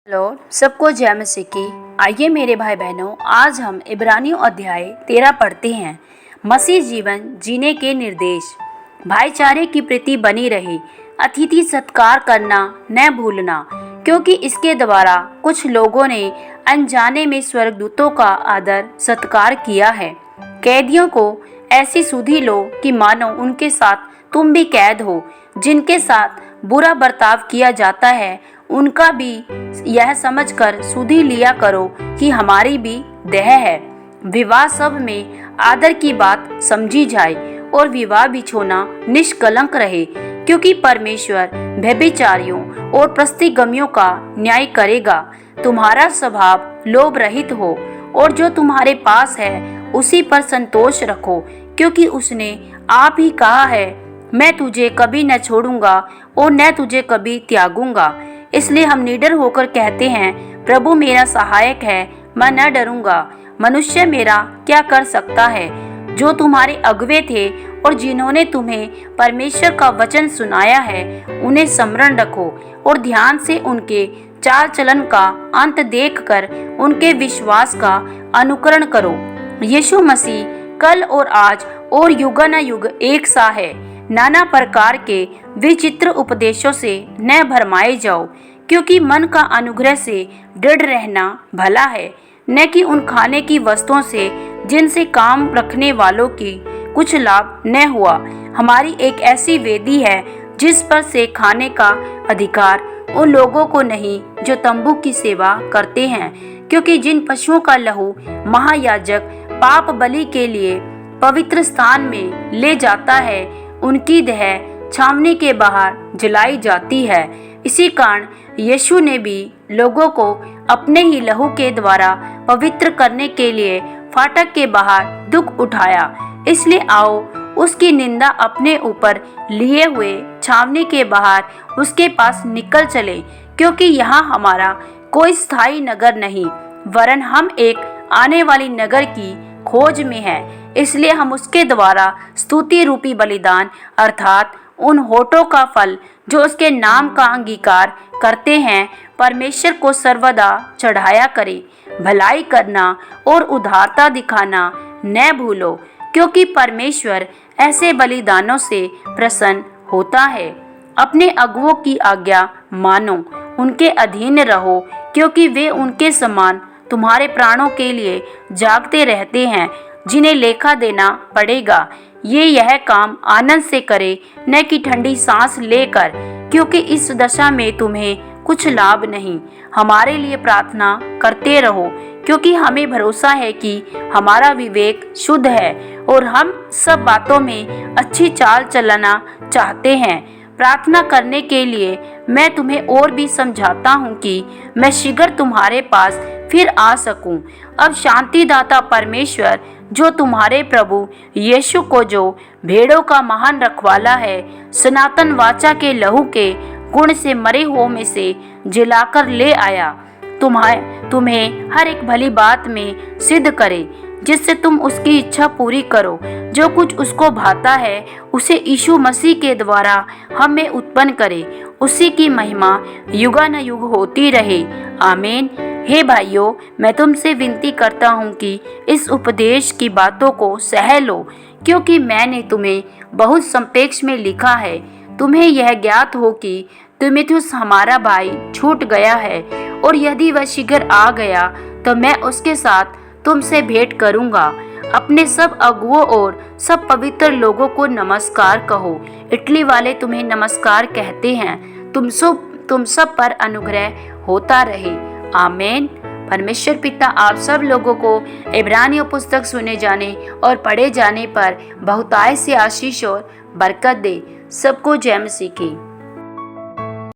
Hello, सबको जय मसीह की। आइए मेरे भाई बहनों, आज हम इब्रानियों अध्याय 13 पढ़ते हैं। मसीह जीवन जीने के निर्देश। भाईचारे की प्रीति बनी रहे, अतिथि सत्कार करना न भूलना, क्योंकि इसके द्वारा कुछ लोगों ने अनजाने में स्वर्गदूतों का आदर सत्कार किया है। कैदियों को ऐसी सुधि लो कि मानो उनके साथ तुम भी कैद हो। जिनके साथ बुरा बर्ताव किया जाता है उनका भी यह समझकर सुधि लिया करो कि हमारी भी देह है। विवाह सब में आदर की बात समझी जाए और विवाह बिछोना निष्कलंक रहे, क्योंकि परमेश्वर व्यभिचारियों और प्रस्तिगमियों का न्याय करेगा। तुम्हारा स्वभाव लोभ रहित हो और जो तुम्हारे पास है उसी पर संतोष रखो, क्योंकि उसने आप ही कहा है, मैं तुझे कभी न छोड़ूंगा और न तुझे कभी त्यागूंगा। इसलिए हम निडर होकर कहते हैं, प्रभु मेरा सहायक है, मैं न डरूंगा। मनुष्य मेरा क्या कर सकता है? जो तुम्हारे अगुवे थे और जिन्होंने तुम्हें परमेश्वर का वचन सुनाया है, उन्हें स्मरण रखो और ध्यान से उनके चाल चलन का अंत देखकर उनके विश्वास का अनुकरण करो। यीशु मसीह कल और आज और युगानुयुग एक सा है। नाना प्रकार के विचित्र उपदेशों से न भरमाए जाओ, क्योंकि मन का अनुग्रह से दृढ़ रहना भला है, न कि उन खाने की वस्तुओं से जिनसे काम रखने वालों की कुछ लाभ न हुआ। हमारी एक ऐसी वेदी है जिस पर से खाने का अधिकार उन लोगों को नहीं जो तंबू की सेवा करते हैं, क्योंकि जिन पशुओं का लहू महायाजक पाप बलि के लिए पवित्र स्थान में ले जाता है, उनकी देह छावनी के बाहर जलाई जाती है। इसी कारण यीशु ने भी लोगों को अपने ही लहू के द्वारा पवित्र करने के लिए फाटक के बाहर दुख उठाया। इसलिए आओ उसकी निंदा अपने ऊपर लिए हुए छावनी के बाहर उसके पास निकल चले, क्योंकि यहाँ हमारा कोई स्थायी नगर नहीं, वरन हम एक आने वाली नगर की खोज में हैं। इसलिए हम उसके द्वारा स्तुति रूपी बलिदान अर्थात उन होठों का फल जो उसके नाम का अंगीकार करते हैं, परमेश्वर को सर्वदा चढ़ाया करें। भलाई करना और उदारता दिखाना न भूलो, क्योंकि परमेश्वर ऐसे बलिदानों से प्रसन्न होता है। अपने अगुवों की आज्ञा मानो, उनके अधीन रहो, क्योंकि वे उनके समान तुम्हारे प्राणों के लिए जागते रहते हैं, जिन्हें लेखा देना पड़ेगा। ये यह काम आनंद से करे, न कि ठंडी सांस लेकर, क्योंकि इस दशा में तुम्हें कुछ लाभ नहीं। हमारे लिए प्रार्थना करते रहो, क्योंकि हमें भरोसा है कि हमारा विवेक शुद्ध है और हम सब बातों में अच्छी चाल चलना चाहते हैं। प्रार्थना करने के लिए मैं तुम्हें और भी समझाता हूँ कि मैं शीघ्र तुम्हारे पास फिर आ सकूं। अब शांतिदाता परमेश्वर, जो तुम्हारे प्रभु यीशु को, जो भेड़ों का महान रखवाला है, सनातन वाचा के लहू के गुण से मरे हुओं में से जिलाकर ले आया, तुम्हें हर एक भली बात में सिद्ध करे, जिससे तुम उसकी इच्छा पूरी करो। जो कुछ उसको भाता है उसे यीशु मसीह के द्वारा हम में उत्पन्न करे। उसी की महिमा युगानुयुग होती रहे। आमीन। हे भाइयों, मैं तुमसे विनती करता हूँ कि इस उपदेश की बातों को सह लो, क्योंकि मैंने तुम्हें बहुत संपेक्ष में लिखा है। तुम्हें यह ज्ञात हो कि तीमुथियुस हमारा भाई छूट गया है, और यदि वह शीघ्र आ गया तो मैं उसके साथ तुमसे भेंट करूंगा। अपने सब अगुवों और सब पवित्र लोगों को नमस्कार कहो। इटली वाले तुम्हें नमस्कार कहते हैं। तुम सब पर अनुग्रह होता रहे। आमीन। परमेश्वर पिता आप सब लोगों को इब्रानियों पुस्तक सुने जाने और पढ़े जाने पर बहुतायत से आशीष और बरकत दे। सबको जय मसीह की।